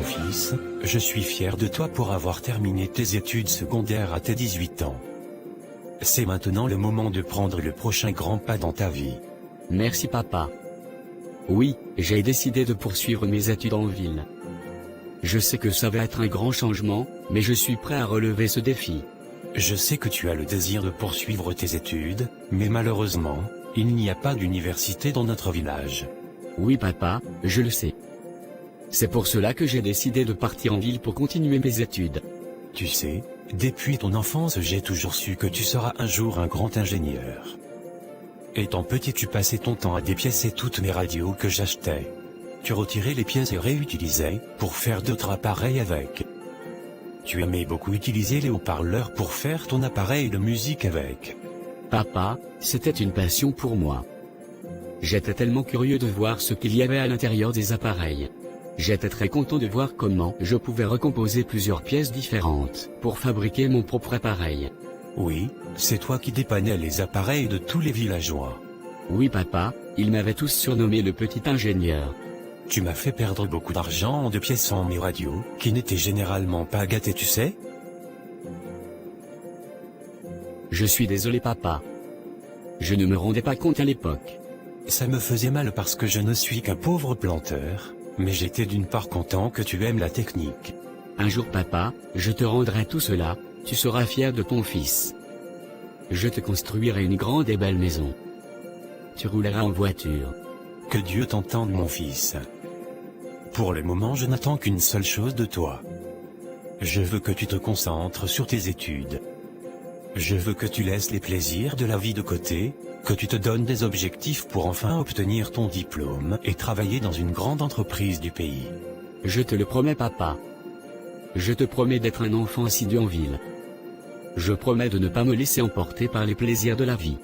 fils, je suis fier de toi pour avoir terminé tes études secondaires à tes 18 ans. C'est maintenant le moment de prendre le prochain grand pas dans ta vie. Merci papa. Oui, j'ai décidé de poursuivre mes études en ville. Je sais que ça va être un grand changement, mais je suis prêt à relever ce défi. Je sais que tu as le désir de poursuivre tes études, mais malheureusement, il n'y a pas d'université dans notre village. Oui papa, je le sais. C'est pour cela que j'ai décidé de partir en ville pour continuer mes études. Tu sais, depuis ton enfance j'ai toujours su que tu seras un jour un grand ingénieur. Étant petit tu passais ton temps à dépiécer toutes mes radios que j'achetais. Tu retirais les pièces et réutilisais, pour faire d'autres appareils avec. Tu aimais beaucoup utiliser les haut-parleurs pour faire ton appareil de musique avec. Papa, c'était une passion pour moi. J'étais tellement curieux de voir ce qu'il y avait à l'intérieur des appareils. J'étais très content de voir comment je pouvais recomposer plusieurs pièces différentes pour fabriquer mon propre appareil. Oui, c'est toi qui dépannais les appareils de tous les villageois. Oui papa, ils m'avaient tous surnommé le petit ingénieur. Tu m'as fait perdre beaucoup d'argent en dépiéçant mes radios, qui n'étaient généralement pas gâtées tu sais. Je suis désolé papa. Je ne me rendais pas compte à l'époque. Ça me faisait mal parce que je ne suis qu'un pauvre planteur, mais j'étais d'une part content que tu aimes la technique. Un jour papa, je te rendrai tout cela, tu seras fier de ton fils. Je te construirai une grande et belle maison. Tu rouleras en voiture. Que Dieu t'entende mon fils. Pour le moment je n'attends qu'une seule chose de toi. Je veux que tu te concentres sur tes études. Je veux que tu laisses les plaisirs de la vie de côté, que tu te donnes des objectifs pour enfin obtenir ton diplôme et travailler dans une grande entreprise du pays. Je te le promets papa. Je te promets d'être un enfant assidu en ville. Je promets de ne pas me laisser emporter par les plaisirs de la vie.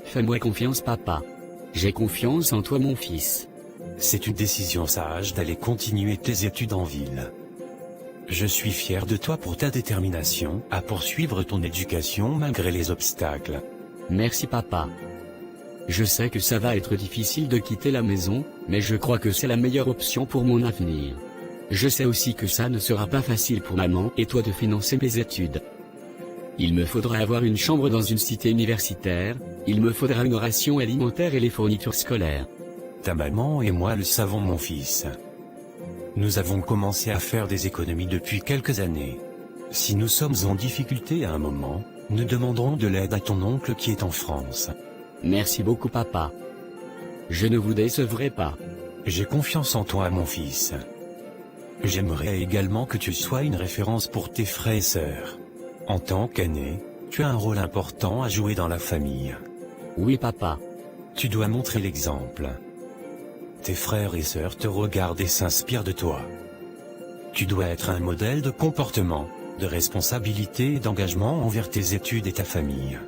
Fais-moi confiance papa. J'ai confiance en toi mon fils. C'est une décision sage d'aller continuer tes études en ville. Je suis fier de toi pour ta détermination à poursuivre ton éducation malgré les obstacles. Merci papa. Je sais que ça va être difficile de quitter la maison, mais je crois que c'est la meilleure option pour mon avenir. Je sais aussi que ça ne sera pas facile pour maman et toi de financer mes études. Il me faudra avoir une chambre dans une cité universitaire, il me faudra une ration alimentaire et les fournitures scolaires. Ta maman et moi le savons mon fils. Nous avons commencé à faire des économies depuis quelques années. Si nous sommes en difficulté à un moment, nous demanderons de l'aide à ton oncle qui est en France. Merci beaucoup papa. Je ne vous décevrai pas. J'ai confiance en toi mon fils. J'aimerais également que tu sois une référence pour tes frères et sœurs. En tant qu'aîné, tu as un rôle important à jouer dans la famille. Oui papa. Tu dois montrer l'exemple. Tes frères et sœurs te regardent et s'inspirent de toi. Tu dois être un modèle de comportement, de responsabilité et d'engagement envers tes études et ta famille.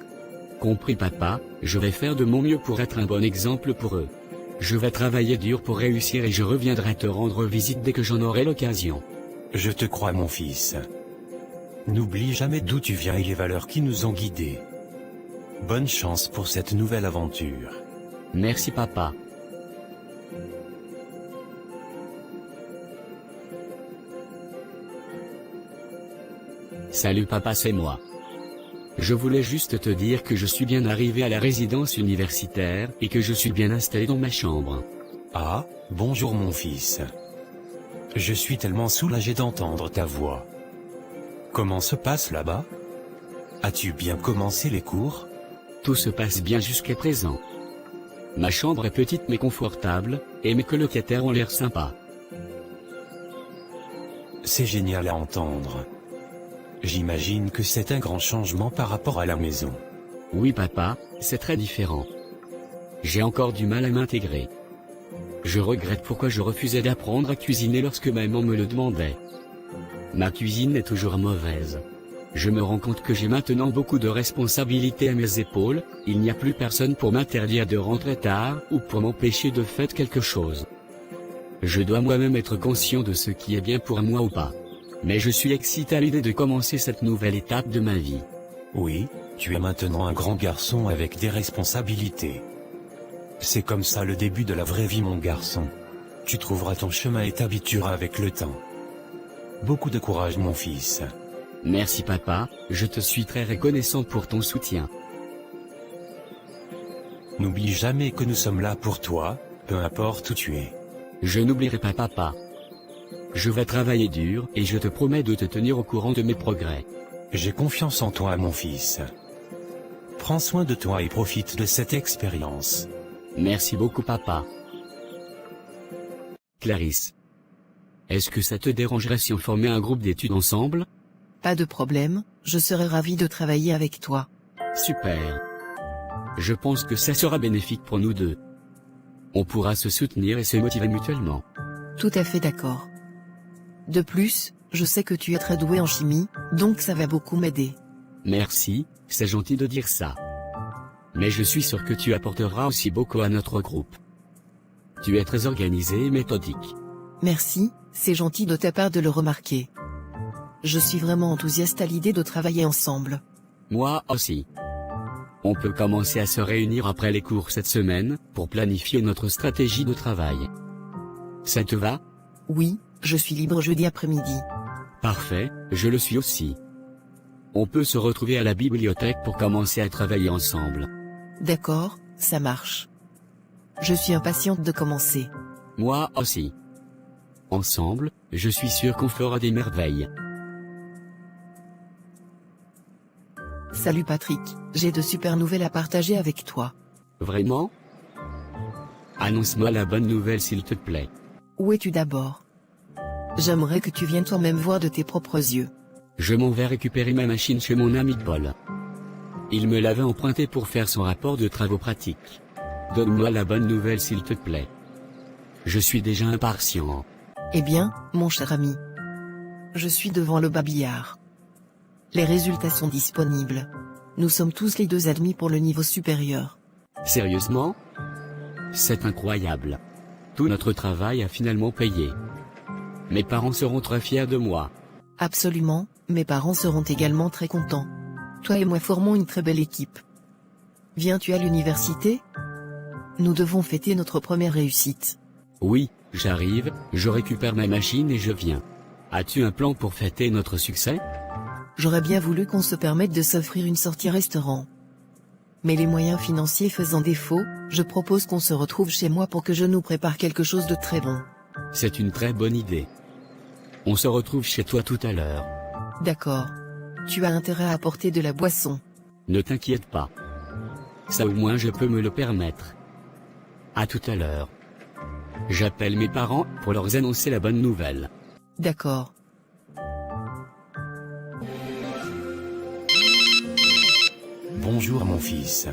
Compris papa, je vais faire de mon mieux pour être un bon exemple pour eux. Je vais travailler dur pour réussir et je reviendrai te rendre visite dès que j'en aurai l'occasion. Je te crois mon fils. N'oublie jamais d'où tu viens et les valeurs qui nous ont guidés. Bonne chance pour cette nouvelle aventure. Merci papa. Salut papa, c'est moi. Je voulais juste te dire que je suis bien arrivé à la résidence universitaire et que je suis bien installé dans ma chambre. Ah, bonjour mon fils. Je suis tellement soulagé d'entendre ta voix. Comment se passe là-bas? As-tu bien commencé les cours? Tout se passe bien jusqu'à présent. Ma chambre est petite mais confortable, et mes colocataires ont l'air sympas. C'est génial à entendre. J'imagine que c'est un grand changement par rapport à la maison. Oui papa, c'est très différent. J'ai encore du mal à m'intégrer. Je regrette pourquoi je refusais d'apprendre à cuisiner lorsque maman me le demandait. Ma cuisine est toujours mauvaise. Je me rends compte que j'ai maintenant beaucoup de responsabilités à mes épaules, il n'y a plus personne pour m'interdire de rentrer tard ou pour m'empêcher de faire quelque chose. Je dois moi-même être conscient de ce qui est bien pour moi ou pas. Mais je suis excité à l'idée de commencer cette nouvelle étape de ma vie. Oui, tu es maintenant un grand garçon avec des responsabilités. C'est comme ça le début de la vraie vie mon garçon. Tu trouveras ton chemin et t'habitueras avec le temps. Beaucoup de courage mon fils. Merci papa, je te suis très reconnaissant pour ton soutien. N'oublie jamais que nous sommes là pour toi, peu importe où tu es. Je n'oublierai pas papa. Je vais travailler dur et je te promets de te tenir au courant de mes progrès. J'ai confiance en toi mon fils. Prends soin de toi et profite de cette expérience. Merci beaucoup papa. Clarisse. Est-ce que ça te dérangerait si on formait un groupe d'études ensemble? Pas de problème, je serai ravi de travailler avec toi. Super. Je pense que ça sera bénéfique pour nous deux. On pourra se soutenir et se motiver mutuellement. Tout à fait d'accord. De plus, je sais que tu es très doué en chimie, donc ça va beaucoup m'aider. Merci, c'est gentil de dire ça. Mais je suis sûr que tu apporteras aussi beaucoup à notre groupe. Tu es très organisé et méthodique. Merci, c'est gentil de ta part de le remarquer. Je suis vraiment enthousiaste à l'idée de travailler ensemble. Moi aussi. On peut commencer à se réunir après les cours cette semaine, pour planifier notre stratégie de travail. Ça te va? Oui, je suis libre jeudi après-midi. Parfait, je le suis aussi. On peut se retrouver à la bibliothèque pour commencer à travailler ensemble. D'accord, ça marche. Je suis impatiente de commencer. Moi aussi. Ensemble, je suis sûr qu'on fera des merveilles. Salut Patrick, j'ai de super nouvelles à partager avec toi. Vraiment? Annonce-moi la bonne nouvelle s'il te plaît. Où es-tu d'abord? J'aimerais que tu viennes toi-même voir de tes propres yeux. Je m'en vais récupérer ma machine chez mon ami Paul. Il me l'avait empruntée pour faire son rapport de travaux pratiques. Donne-moi la bonne nouvelle s'il te plaît. Je suis déjà impatient. Eh bien, mon cher ami. Je suis devant le babillard. Les résultats sont disponibles. Nous sommes tous les deux admis pour le niveau supérieur. Sérieusement? C'est incroyable. Tout notre travail a finalement payé. Mes parents seront très fiers de moi. Absolument, mes parents seront également très contents. Toi et moi formons une très belle équipe. Viens-tu à l'université? Nous devons fêter notre première réussite. Oui, j'arrive, je récupère ma machine et je viens. As-tu un plan pour fêter notre succès? J'aurais bien voulu qu'on se permette de s'offrir une sortie restaurant. Mais les moyens financiers faisant défaut, je propose qu'on se retrouve chez moi pour que je nous prépare quelque chose de très bon. C'est une très bonne idée. On se retrouve chez toi tout à l'heure. D'accord. Tu as intérêt à apporter de la boisson. Ne t'inquiète pas. Ça au moins je peux me le permettre. À tout à l'heure. J'appelle mes parents pour leur annoncer la bonne nouvelle. D'accord. Bonjour mon fils.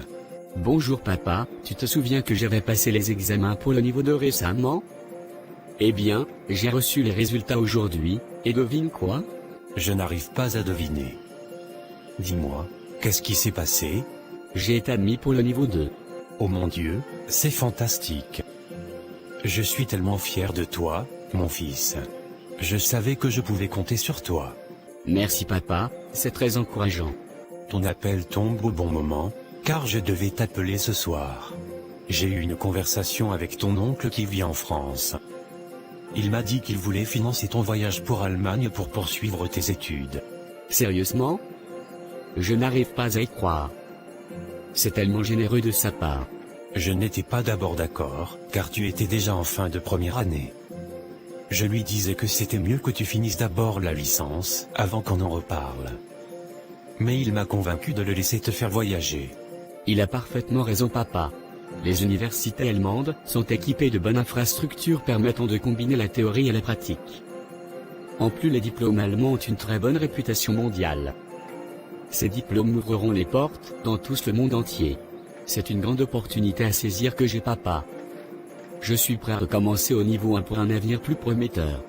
Bonjour papa, tu te souviens que j'avais passé les examens pour le niveau 2 récemment? Eh bien, j'ai reçu les résultats aujourd'hui, et devine quoi? Je n'arrive pas à deviner. Dis-moi, qu'est-ce qui s'est passé? J'ai été admis pour le niveau 2. Oh mon Dieu, c'est fantastique. Je suis tellement fier de toi, mon fils. Je savais que je pouvais compter sur toi. Merci papa, c'est très encourageant. Ton appel tombe au bon moment, car je devais t'appeler ce soir. J'ai eu une conversation avec ton oncle qui vit en France. Il m'a dit qu'il voulait financer ton voyage pour Allemagne pour poursuivre tes études. Sérieusement? Je n'arrive pas à y croire. C'est tellement généreux de sa part. Je n'étais pas d'abord d'accord, car tu étais déjà en fin de première année. Je lui disais que c'était mieux que tu finisses d'abord la licence, avant qu'on en reparle. Mais il m'a convaincu de le laisser te faire voyager. Il a parfaitement raison papa. Les universités allemandes sont équipées de bonnes infrastructures permettant de combiner la théorie et la pratique. En plus, les diplômes allemands ont une très bonne réputation mondiale. Ces diplômes m'ouvriront les portes dans tout le monde entier. C'est une grande opportunité à saisir que j'ai papa. Je suis prêt à recommencer au niveau 1 pour un avenir plus prometteur.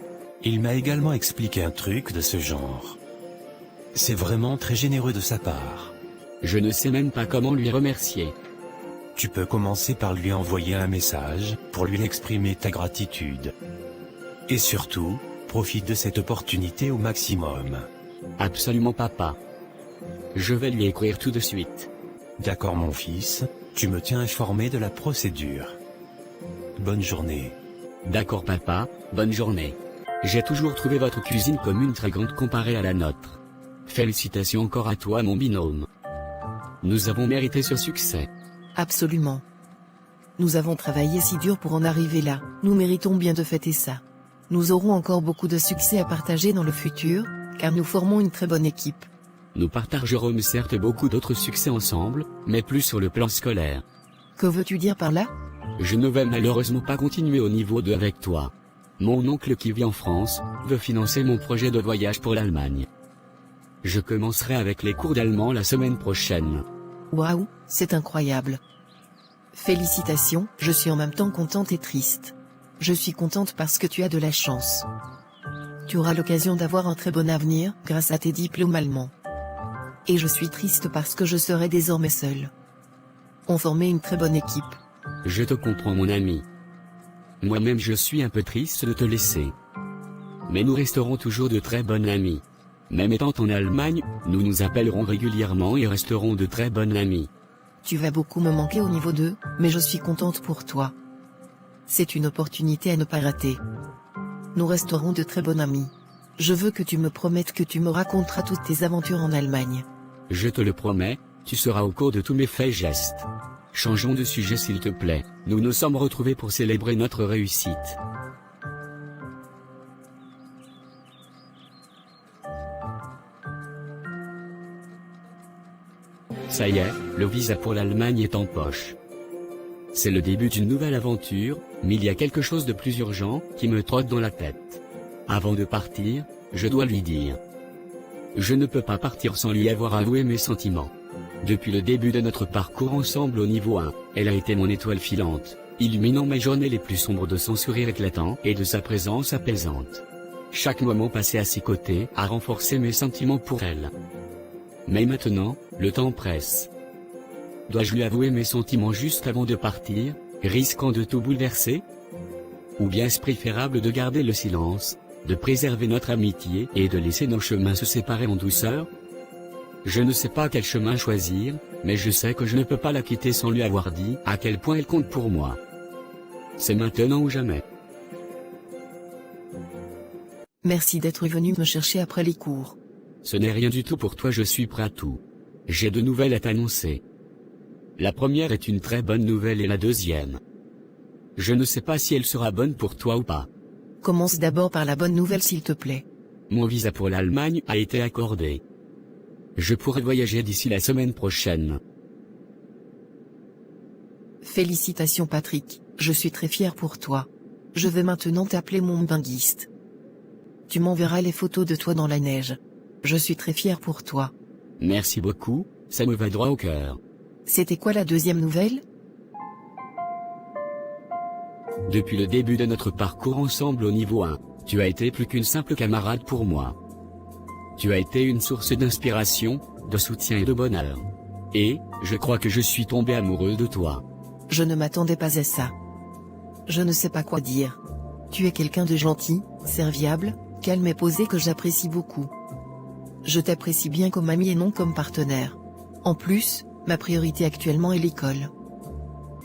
Il m'a également expliqué un truc de ce genre. C'est vraiment très généreux de sa part. Je ne sais même pas comment lui remercier. Tu peux commencer par lui envoyer un message, pour lui exprimer ta gratitude. Et surtout, profite de cette opportunité au maximum. Absolument papa. Je vais lui écrire tout de suite. D'accord mon fils, tu me tiens informé de la procédure. Bonne journée. D'accord papa, bonne journée. J'ai toujours trouvé votre cuisine comme une très grande comparée à la nôtre. Félicitations encore à toi mon binôme. Nous avons mérité ce succès. Absolument. Nous avons travaillé si dur pour en arriver là, nous méritons bien de fêter ça. Nous aurons encore beaucoup de succès à partager dans le futur, car nous formons une très bonne équipe. Nous partagerons certes beaucoup d'autres succès ensemble, mais plus sur le plan scolaire. Que veux-tu dire par là? Je ne vais malheureusement pas continuer au niveau 2 avec toi. Mon oncle qui vit en France, veut financer mon projet de voyage pour l'Allemagne. Je commencerai avec les cours d'allemand la semaine prochaine. Waouh, c'est incroyable. Félicitations, je suis en même temps contente et triste. Je suis contente parce que tu as de la chance. Tu auras l'occasion d'avoir un très bon avenir, grâce à tes diplômes allemands. Et je suis triste parce que je serai désormais seule. On formait une très bonne équipe. Je te comprends mon ami. Moi-même je suis un peu triste de te laisser. Mais nous resterons toujours de très bonnes amies. Même étant en Allemagne, nous nous appellerons régulièrement et resterons de très bonnes amies. Tu vas beaucoup me manquer au niveau 2, mais je suis contente pour toi. C'est une opportunité à ne pas rater. Nous resterons de très bonnes amies. Je veux que tu me promettes que tu me raconteras toutes tes aventures en Allemagne. Je te le promets, tu seras au cours de tous mes faits et gestes. Changeons de sujet s'il te plaît, nous nous sommes retrouvés pour célébrer notre réussite. Ça y est, le visa pour l'Allemagne est en poche. C'est le début d'une nouvelle aventure, mais il y a quelque chose de plus urgent qui me trotte dans la tête. Avant de partir, je dois lui dire. Je ne peux pas partir sans lui avoir avoué mes sentiments. Depuis le début de notre parcours ensemble au niveau 1, elle a été mon étoile filante, illuminant mes journées les plus sombres de son sourire éclatant et de sa présence apaisante. Chaque moment passé à ses côtés a renforcé mes sentiments pour elle. Mais maintenant, le temps presse. Dois-je lui avouer mes sentiments juste avant de partir, risquant de tout bouleverser? Ou bien est-ce préférable de garder le silence, de préserver notre amitié et de laisser nos chemins se séparer en douceur? Je ne sais pas quel chemin choisir, mais je sais que je ne peux pas la quitter sans lui avoir dit à quel point elle compte pour moi. C'est maintenant ou jamais. Merci d'être venu me chercher après les cours. Ce n'est rien du tout pour toi, je suis prêt à tout. J'ai 2 nouvelles à t'annoncer. La première est une très bonne nouvelle et la deuxième. Je ne sais pas si elle sera bonne pour toi ou pas. Commence d'abord par la bonne nouvelle s'il te plaît. Mon visa pour l'Allemagne a été accordé. Je pourrai voyager d'ici la semaine prochaine. Félicitations Patrick, je suis très fière pour toi. Je vais maintenant t'appeler mon binguiste. Tu m'enverras les photos de toi dans la neige. Je suis très fière pour toi. Merci beaucoup, ça me va droit au cœur. C'était quoi la deuxième nouvelle? Depuis le début de notre parcours ensemble au niveau 1, tu as été plus qu'une simple camarade pour moi. Tu as été une source d'inspiration, de soutien et de bonheur. Et, je crois que je suis tombé amoureux de toi. Je ne m'attendais pas à ça. Je ne sais pas quoi dire. Tu es quelqu'un de gentil, serviable, calme et posé que j'apprécie beaucoup. Je t'apprécie bien comme ami et non comme partenaire. En plus, ma priorité actuellement est l'école.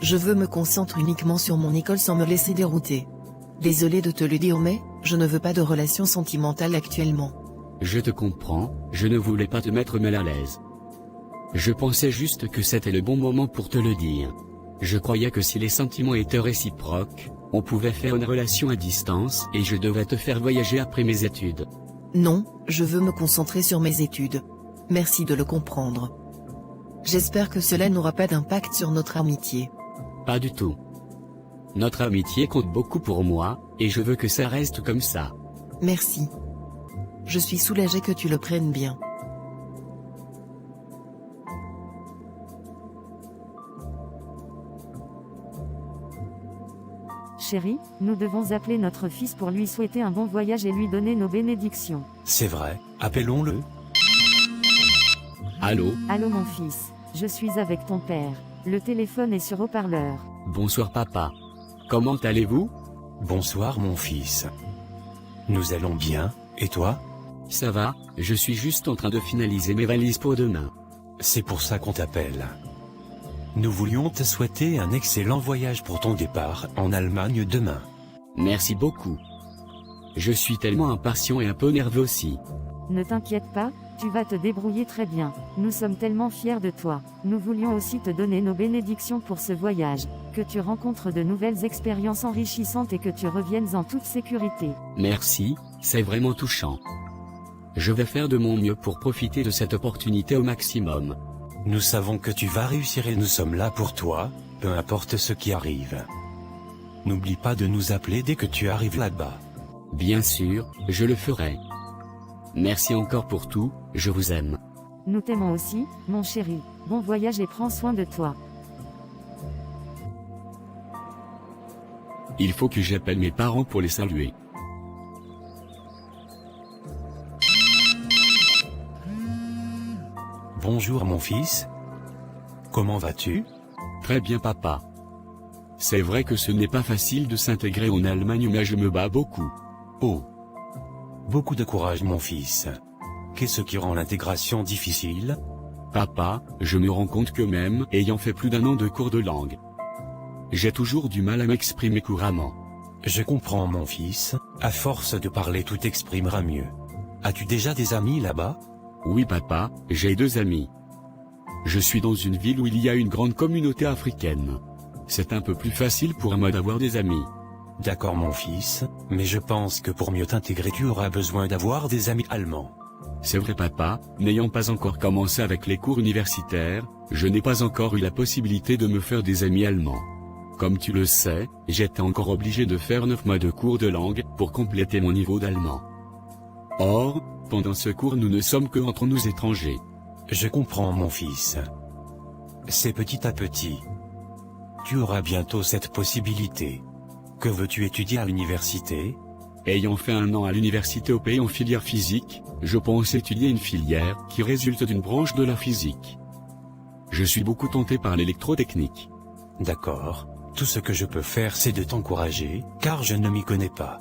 Je veux me concentrer uniquement sur mon école sans me laisser dérouter. Désolé de te le dire mais, je ne veux pas de relation sentimentale actuellement. Je te comprends, je ne voulais pas te mettre mal à l'aise. Je pensais juste que c'était le bon moment pour te le dire. Je croyais que si les sentiments étaient réciproques, on pouvait faire une relation à distance et je devais te faire voyager après mes études. Non, je veux me concentrer sur mes études. Merci de le comprendre. J'espère que cela n'aura pas d'impact sur notre amitié. Pas du tout. Notre amitié compte beaucoup pour moi, et je veux que ça reste comme ça. Merci. Je suis soulagée que tu le prennes bien. Chérie, nous devons appeler notre fils pour lui souhaiter un bon voyage et lui donner nos bénédictions. C'est vrai, appelons-le. Allô? Allô mon fils, je suis avec ton père. Le téléphone est sur haut-parleur. Bonsoir papa. Comment allez-vous? Bonsoir mon fils. Nous allons bien, et toi? Ça va, je suis juste en train de finaliser mes valises pour demain. C'est pour ça qu'on t'appelle. Nous voulions te souhaiter un excellent voyage pour ton départ en Allemagne demain. Merci beaucoup. Je suis tellement impatient et un peu nerveux aussi. Ne t'inquiète pas, tu vas te débrouiller très bien. Nous sommes tellement fiers de toi. Nous voulions aussi te donner nos bénédictions pour ce voyage. Que tu rencontres de nouvelles expériences enrichissantes et que tu reviennes en toute sécurité. Merci, c'est vraiment touchant. Je vais faire de mon mieux pour profiter de cette opportunité au maximum. Nous savons que tu vas réussir et nous sommes là pour toi, peu importe ce qui arrive. N'oublie pas de nous appeler dès que tu arrives là-bas. Bien sûr, je le ferai. Merci encore pour tout, je vous aime. Nous t'aimons aussi, mon chéri. Bon voyage et prends soin de toi. Il faut que j'appelle mes parents pour les saluer. Bonjour mon fils. Comment vas-tu? Très bien papa. C'est vrai que ce n'est pas facile de s'intégrer en Allemagne mais je me bats beaucoup. Oh. Beaucoup de courage mon fils. Qu'est-ce qui rend l'intégration difficile? Papa, je me rends compte que même ayant fait plus d'1 an de cours de langue, j'ai toujours du mal à m'exprimer couramment. Je comprends mon fils, à force de parler tout t'exprimeras mieux. As-tu déjà des amis là-bas? Oui papa, j'ai 2 amis. Je suis dans une ville où il y a une grande communauté africaine. C'est un peu plus facile pour moi d'avoir des amis. D'accord mon fils, mais je pense que pour mieux t'intégrer tu auras besoin d'avoir des amis allemands. C'est vrai papa, n'ayant pas encore commencé avec les cours universitaires, je n'ai pas encore eu la possibilité de me faire des amis allemands. Comme tu le sais, j'étais encore obligé de faire 9 mois de cours de langue pour compléter mon niveau d'allemand. Or, pendant ce cours nous ne sommes que entre nous étrangers. Je comprends mon fils. C'est petit à petit. Tu auras bientôt cette possibilité. Que veux-tu étudier à l'université? Ayant fait 1 an à l'université au pays en filière physique, je pense étudier une filière qui résulte d'une branche de la physique. Je suis beaucoup tenté par l'électrotechnique. D'accord. Tout ce que je peux faire c'est de t'encourager, car je ne m'y connais pas.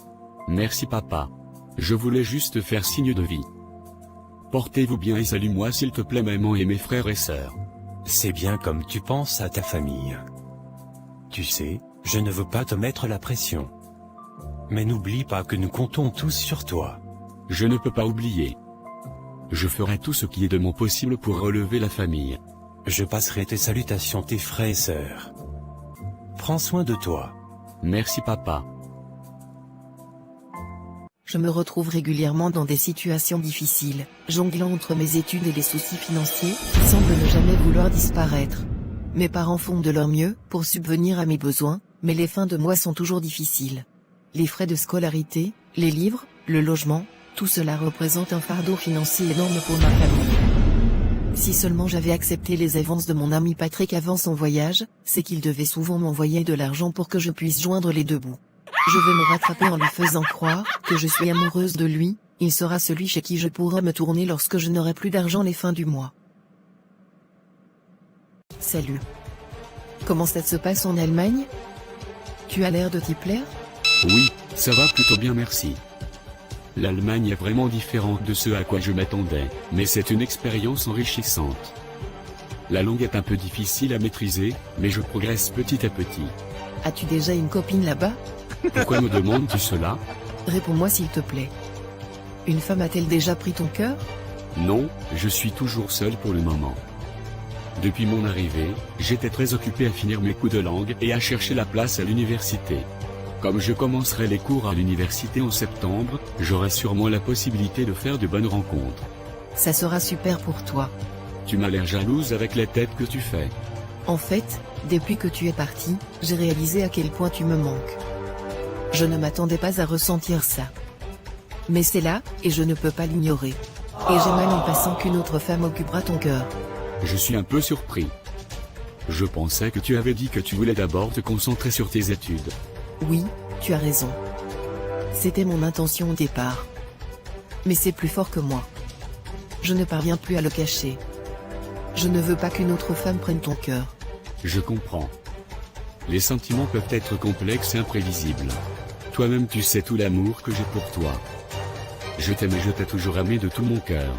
Merci papa. Je voulais juste faire signe de vie. Portez-vous bien et salue-moi s'il te plaît maman et mes frères et sœurs. C'est bien comme tu penses à ta famille. Tu sais, je ne veux pas te mettre la pression. Mais n'oublie pas que nous comptons tous sur toi. Je ne peux pas oublier. Je ferai tout ce qui est de mon possible pour relever la famille. Je passerai tes salutations tes frères et sœurs. Prends soin de toi. Merci papa. Je me retrouve régulièrement dans des situations difficiles, jonglant entre mes études et les soucis financiers, qui semblent ne jamais vouloir disparaître. Mes parents font de leur mieux pour subvenir à mes besoins, mais les fins de mois sont toujours difficiles. Les frais de scolarité, les livres, le logement, tout cela représente un fardeau financier énorme pour ma famille. Si seulement j'avais accepté les avances de mon ami Patrick avant son voyage, c'est qu'il devait souvent m'envoyer de l'argent pour que je puisse joindre les 2 bouts. Je vais me rattraper en lui faisant croire que je suis amoureuse de lui, il sera celui chez qui je pourrai me tourner lorsque je n'aurai plus d'argent les fins du mois. Salut. Comment ça se passe en Allemagne? Tu as l'air de t'y plaire? Oui, ça va plutôt bien merci. L'Allemagne est vraiment différente de ce à quoi je m'attendais, mais c'est une expérience enrichissante. La langue est un peu difficile à maîtriser, mais je progresse petit à petit. As-tu déjà une copine là-bas? Pourquoi me demandes-tu cela? Réponds-moi s'il te plaît. Une femme a-t-elle déjà pris ton cœur? Non, je suis toujours seul pour le moment. Depuis mon arrivée, j'étais très occupé à finir mes cours de langue et à chercher la place à l'université. Comme je commencerai les cours à l'université en septembre, j'aurai sûrement la possibilité de faire de bonnes rencontres. Ça sera super pour toi. Tu m'as l'air jalouse avec les têtes que tu fais. En fait, depuis que tu es parti, j'ai réalisé à quel point tu me manques. Je ne m'attendais pas à ressentir ça. Mais c'est là, et je ne peux pas l'ignorer. Et j'ai mal en passant qu'une autre femme occupera ton cœur. Je suis un peu surpris. Je pensais que tu avais dit que tu voulais d'abord te concentrer sur tes études. Oui, tu as raison. C'était mon intention au départ. Mais c'est plus fort que moi. Je ne parviens plus à le cacher. Je ne veux pas qu'une autre femme prenne ton cœur. Je comprends. Les sentiments peuvent être complexes et imprévisibles. Toi-même tu sais tout l'amour que j'ai pour toi. Je t'aime et je t'ai toujours aimé de tout mon cœur.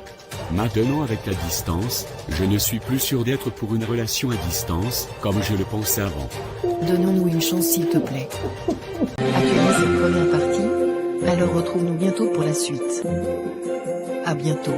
Maintenant avec la distance, je ne suis plus sûr d'être pour une relation à distance, comme je le pensais avant. Donnons-nous une chance s'il te plaît. As-tu aimé cette première partie? Alors retrouve-nous bientôt pour la suite. À bientôt.